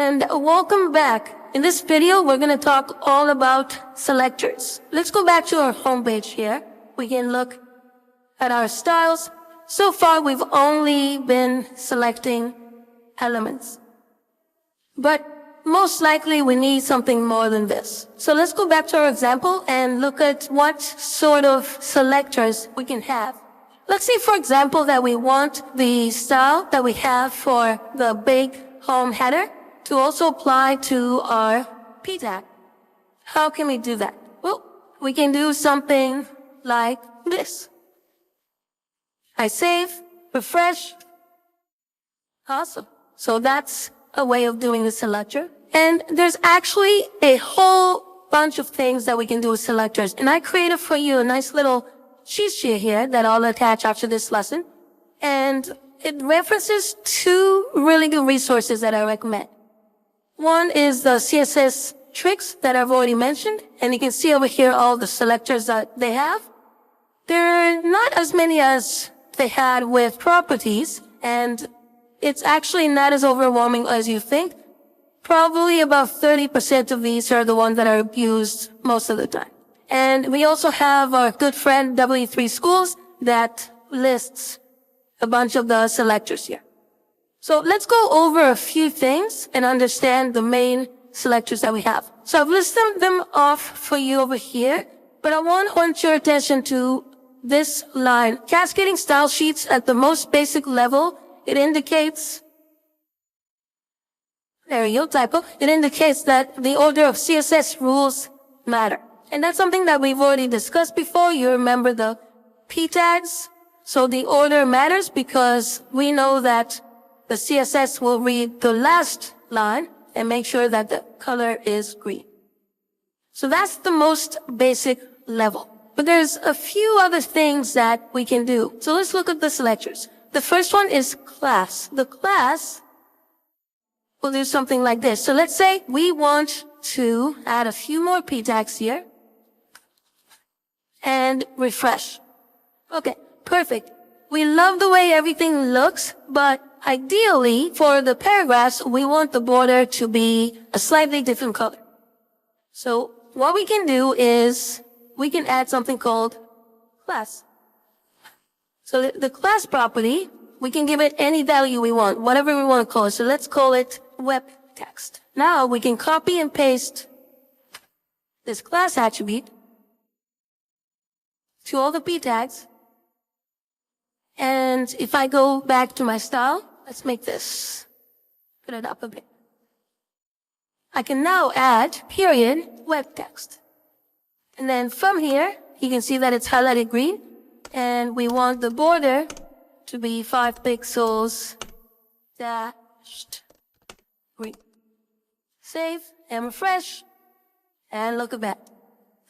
And welcome back. In this video, we're going to talk all about selectors. Let's go back to our homepage here. We can look at our styles. So far, we've only been selecting elements. But most likely, we need something more than this. So let's go back to our example and look at what sort of selectors we can have. Let's say, for example, that we want the style that we have for the big home header to also apply to our p tag. How can we do that? Well, we can do something like this. I save, refresh. Awesome. So that's a way of doing the selector. And there's actually a whole bunch of things that we can do with selectors. And I created for you a nice little cheat sheet here that I'll attach after this lesson. And it references two really good resources that I recommend. One is the CSS tricks that I've already mentioned. And you can see over here all the selectors that they have. There are not as many as they had with properties. And it's actually not as overwhelming as you think. Probably about 30% of these are the ones that are used most of the time. And we also have our good friend W3 Schools that lists a bunch of the selectors here. So let's go over a few things and understand the main selectors that we have. So I've listed them off for you over here, but I want to point your attention to this line. Cascading style sheets at the most basic level, it indicates, there you go, typo. It indicates that the order of CSS rules matter. And that's something that we've already discussed before. You remember the p tags. So the order matters because we know that the CSS will read the last line and make sure that the color is green. So that's the most basic level. But there's a few other things that we can do. So let's look at the selectors. The first one is class. The class will do something like this. So let's say we want to add a few more p tags here and refresh. Okay, perfect. We love the way everything looks, but ideally for the paragraphs, we want the border to be a slightly different color. So what we can do is we can add something called class. So the class property, we can give it any value we want, whatever we want to call it. So let's call it web text. Now we can copy and paste this class attribute to all the p tags. And if I go back to my style, let's make this, put it up a bit. I can now add period web text. And then from here, you can see that it's highlighted green. And we want the border to be 5 pixels dashed green. Save and refresh and look at that.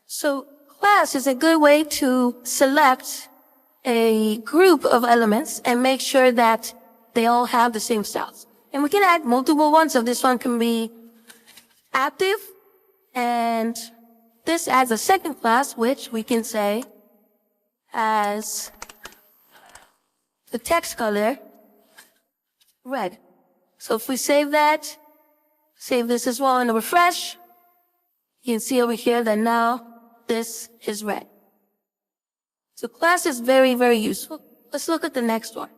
So class is a good way to select a group of elements and make sure that they all have the same styles. And we can add multiple ones. So this one can be active, and this adds a second class, which we can say has the text color red. So if we save that, save this as well and refresh, you can see over here that now this is red. So class is very, very useful. Let's look at the next one.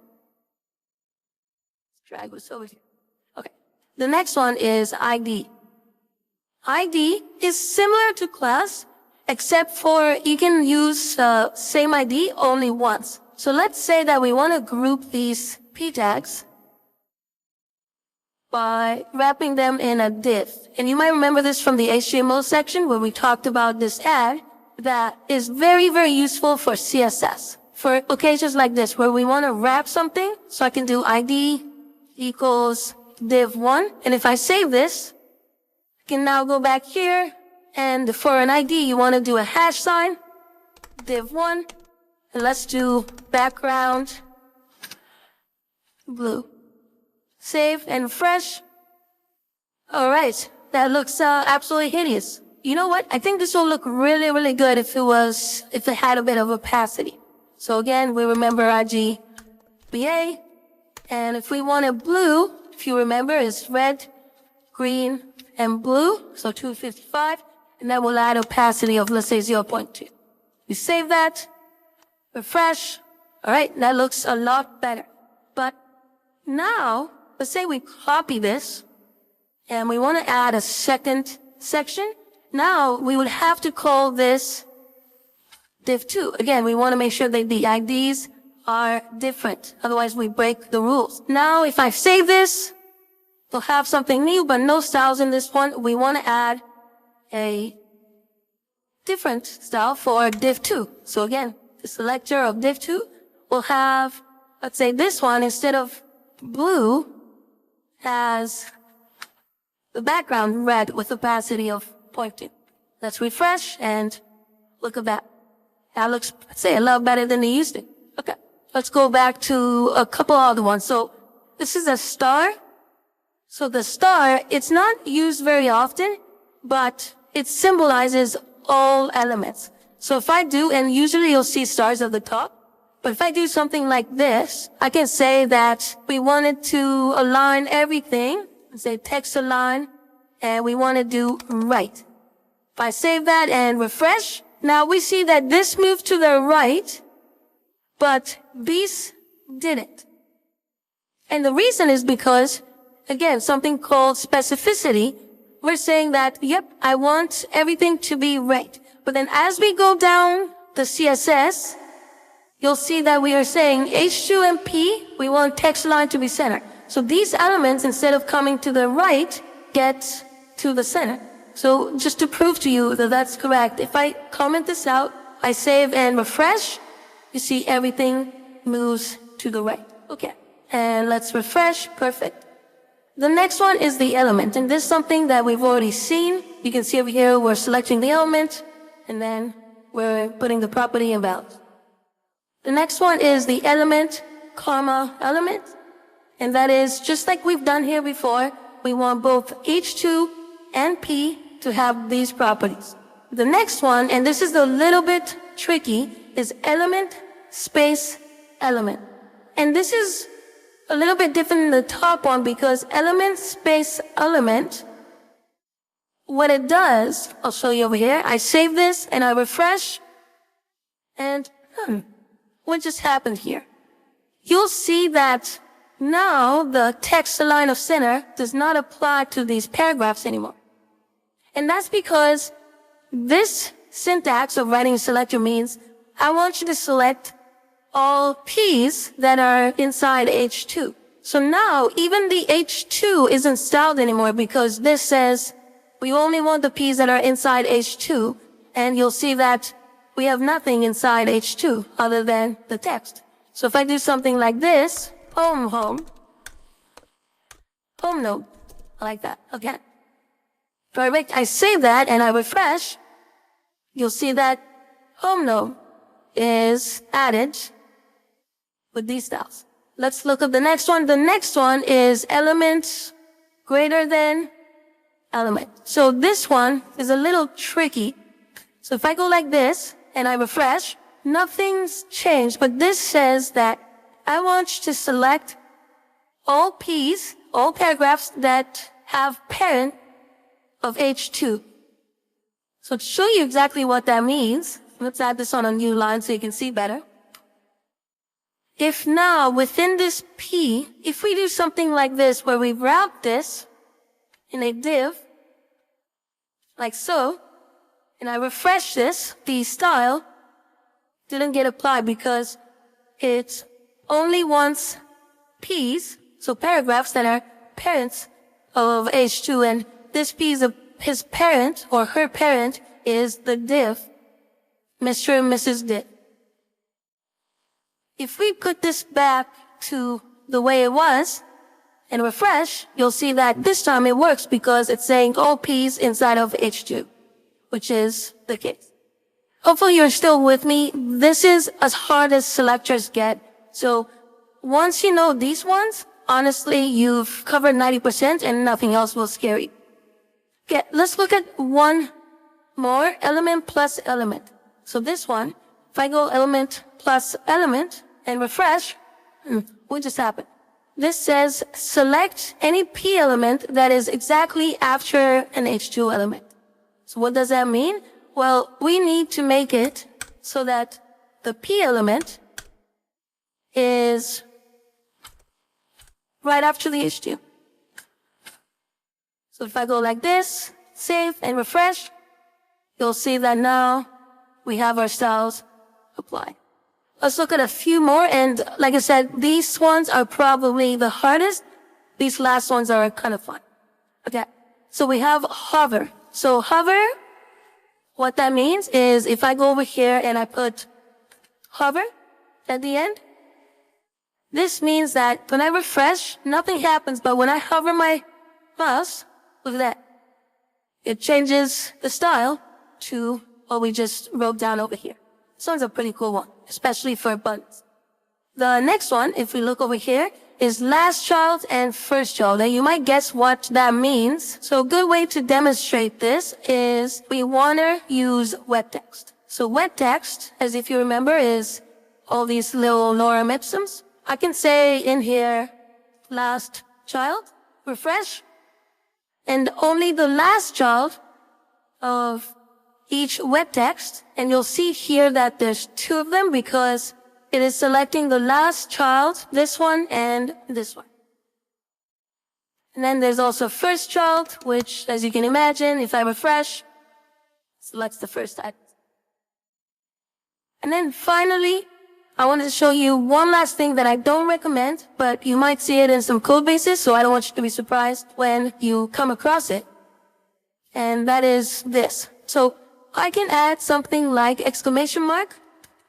Drag this over here. Okay. The next one is ID. ID is similar to class, except for you can use same ID only once. So let's say that we want to group these p tags by wrapping them in a div. And you might remember this from the HTML section where we talked about this ad that is very, very useful for CSS. For occasions like this where we want to wrap something, so I can do ID equals div1. And if I save this, I can now go back here, and for an ID, you want to do a hash sign, div1, and let's do background blue. Save and refresh. All right, that looks absolutely hideous. You know what? I think this will look really, really good if it had a bit of opacity. So again, we remember RGBA, and if we want it blue, if you remember, is red green, and blue, so 255, and then we'll add opacity of, let's say, 0.2. You save that, refresh. All right, that looks a lot better. But now, let's say we copy this, and we want to add a second section. Now, we would have to call this div2. Again, we want to make sure that the IDs are different. Otherwise, we break the rules. Now, if I save this, we'll have something new, but no styles in this one. We want to add a different style for div2. So again, the selector of div2 will have, let's say this one, instead of blue, has the background red with opacity of 0.2. Let's refresh and look at that. That looks, I'd say, a lot better than it used to. Okay, let's go back to a couple other ones. So this is a star. So the star, it's not used very often, but it symbolizes all elements. So if I do, and usually you'll see stars at the top, but if I do something like this, I can say that we wanted to align everything, say text align, and we want to do right. If I save that and refresh, now we see that this moved to the right, but these didn't. And the reason is because, again, something called specificity. We're saying that, yep, I want everything to be right. But then as we go down the CSS, you'll see that we are saying H2 and P, we want text line to be center. So these elements, instead of coming to the right, get to the center. So just to prove to you that that's correct, if I comment this out, I save and refresh, you see everything moves to the right. Okay. And let's refresh. Perfect. The next one is the element. And this is something that we've already seen. You can see over here, we're selecting the element, and then we're putting the property in values. The next one is the element, comma, element. And that is just like we've done here before. We want both H2 and P to have these properties. The next one, and this is a little bit tricky, is element, space, element. And this is a little bit different than the top one because element, space, element, what it does, I'll show you over here. I save this and I refresh, and what just happened here? You'll see that now the text align of center does not apply to these paragraphs anymore. And that's because this syntax of writing a selector means I want you to select all P's that are inside H2. So now even the H2 isn't styled anymore because this says we only want the P's that are inside H2, and you'll see that we have nothing inside H2 other than the text. So if I do something like this, home node, I like that, okay. Perfect, I save that and I refresh, you'll see that home node is added with these styles. Let's look at the next one. The next one is element greater than element. So this one is a little tricky. So if I go like this and I refresh, nothing's changed, but this says that I want you to select all P's, all paragraphs that have parent of H2. So to show you exactly what that means, let's add this on a new line so you can see better. If now within this P, if we do something like this where we route this in a div, like so, and I refresh this, the style didn't get applied because it only wants P's, so paragraphs that are parents of H2, and this P is his parent or her parent is the div, Mr. and Mrs. div. If we put this back to the way it was and refresh, you'll see that this time it works because it's saying all P's inside of H2, which is the case. Hopefully you're still with me. This is as hard as selectors get. So once you know these ones, honestly, you've covered 90% and nothing else will scare you. Okay, let's look at one more, element plus element. So this one, if I go element plus element and refresh, what just happened? this says select any P element that is exactly after an H2 element. So what does that mean? Well, we need to make it so that the P element is right after the H2. So if I go like this, save and refresh, you'll see that now we have our styles applied. Let's look at a few more, and like I said, these ones are probably the hardest. These last ones are kind of fun. Okay, so we have hover. So hover, what that means is if I go over here and I put hover at the end, this means that when I refresh, nothing happens, but when I hover my mouse, look at that. It changes the style to what we just wrote down over here. This one's a pretty cool one, especially for buttons. The next one, if we look over here, is last child and first child. And you might guess what that means. So a good way to demonstrate this is we want to use wet text. So wet text, as if you remember, is all these little lorem ipsums. I can say in here, last child, refresh, and only the last child of each wet text, and you'll see here that there's two of them because it is selecting the last child, this one and this one. And then there's also first child, which, as you can imagine, if I refresh, selects the first item. And then finally, I wanted to show you one last thing that I don't recommend, but you might see it in some code bases, so I don't want you to be surprised when you come across it. And that is this. So I can add something like exclamation mark,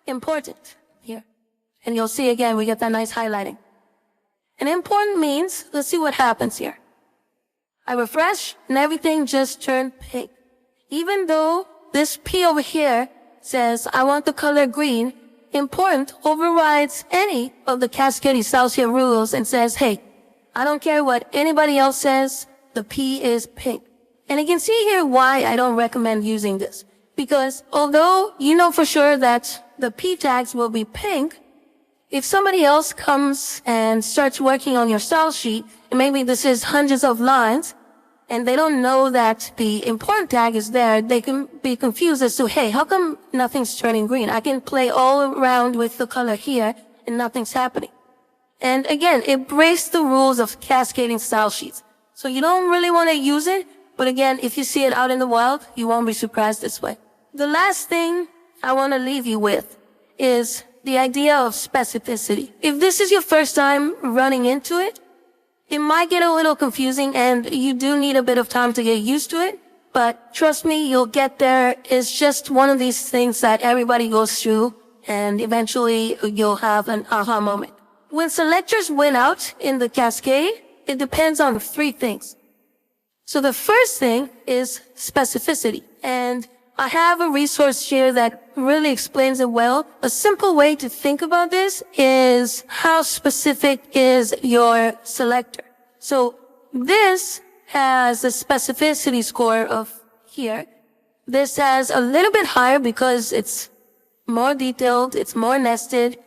important, here. And you'll see again, we get that nice highlighting. And important means, let's see what happens here. I refresh, and everything just turned pink. Even though this P over here says, I want the color green, important overrides any of the cascading styles here rules and says, hey, I don't care what anybody else says, the P is pink. And you can see here why I don't recommend using this. Because although you know for sure that the P tags will be pink, if somebody else comes and starts working on your style sheet, and maybe this is hundreds of lines, and they don't know that the important tag is there, they can be confused as to, hey, how come nothing's turning green? I can play all around with the color here, and nothing's happening. And again, it breaks the rules of cascading style sheets. So you don't really want to use it, but again, if you see it out in the wild, you won't be surprised this way. The last thing I want to leave you with is the idea of specificity. If this is your first time running into it, it might get a little confusing and you do need a bit of time to get used to it, but trust me, you'll get there. It's just one of these things that everybody goes through and eventually you'll have an aha moment. When selectors win out in the cascade, it depends on three things. So the first thing is specificity, and I have a resource here that really explains it well. A simple way to think about this is how specific is your selector. So this has a specificity score of here. This has a little bit higher because it's more detailed, it's more nested,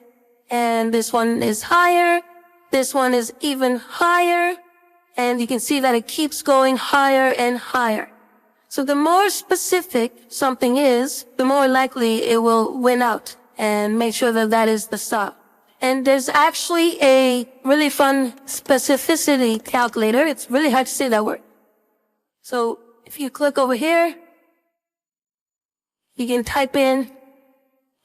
and this one is higher. This one is even higher, and you can see that it keeps going higher and higher. So the more specific something is, the more likely it will win out and make sure that that is the style. And there's actually a really fun specificity calculator. It's really hard to say that word. So if you click over here, you can type in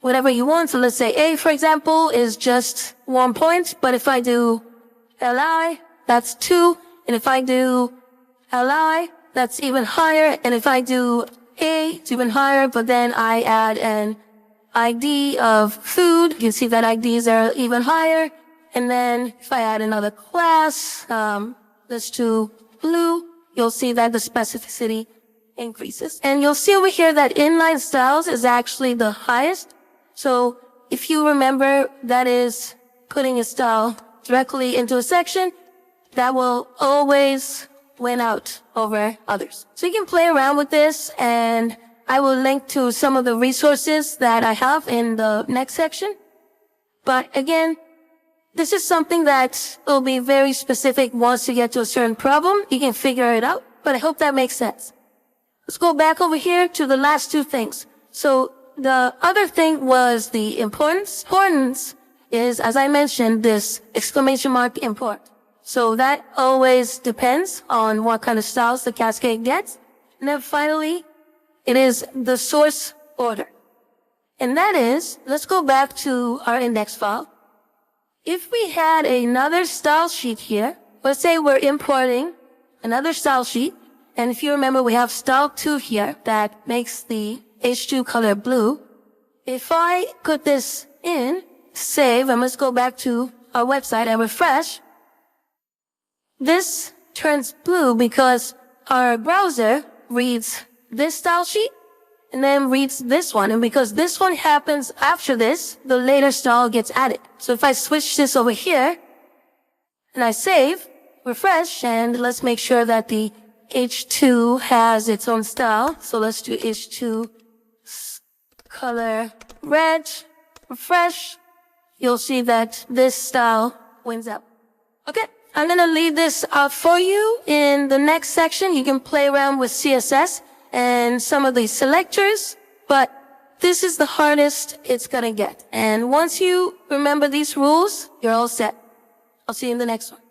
whatever you want. So let's say A, for example, is just 1 point. But if I do LI, that's 2. And if I do LI, that's even higher. And if I do A, it's even higher, but then I add an ID of food, you can see that IDs are even higher. And then if I add another class, let's do blue, you'll see that the specificity increases. And you'll see over here that inline styles is actually the highest. So if you remember, that is putting a style directly into a section, that will always win out over others. So you can play around with this, and I will link to some of the resources that I have in the next section. But again, This is something that will be very specific once you get to a certain problem. You can figure it out, but I hope that makes sense. Let's go back over here to the last two things. So the other thing was the importance. Importance is, as I mentioned, this exclamation mark import. So that always depends on what kind of styles the cascade gets. And then finally, it is the source order. And that is, let's go back to our index file. If we had another style sheet here, let's say we're importing another style sheet. And if you remember, we have style 2 here that makes the H2 color blue. If I put this in, save, and let's go back to our website and refresh, this turns blue because our browser reads this style sheet and then reads this one. And because this one happens after this, the later style gets added. So if I switch this over here and I save, refresh, and let's make sure that the H2 has its own style. So let's do H2 color red, refresh. You'll see that this style wins out. Okay. I'm going to leave this out for you. In the next section, you can play around with CSS and some of the selectors, but this is the hardest it's going to get. And once you remember these rules, you're all set. I'll see you in the next one.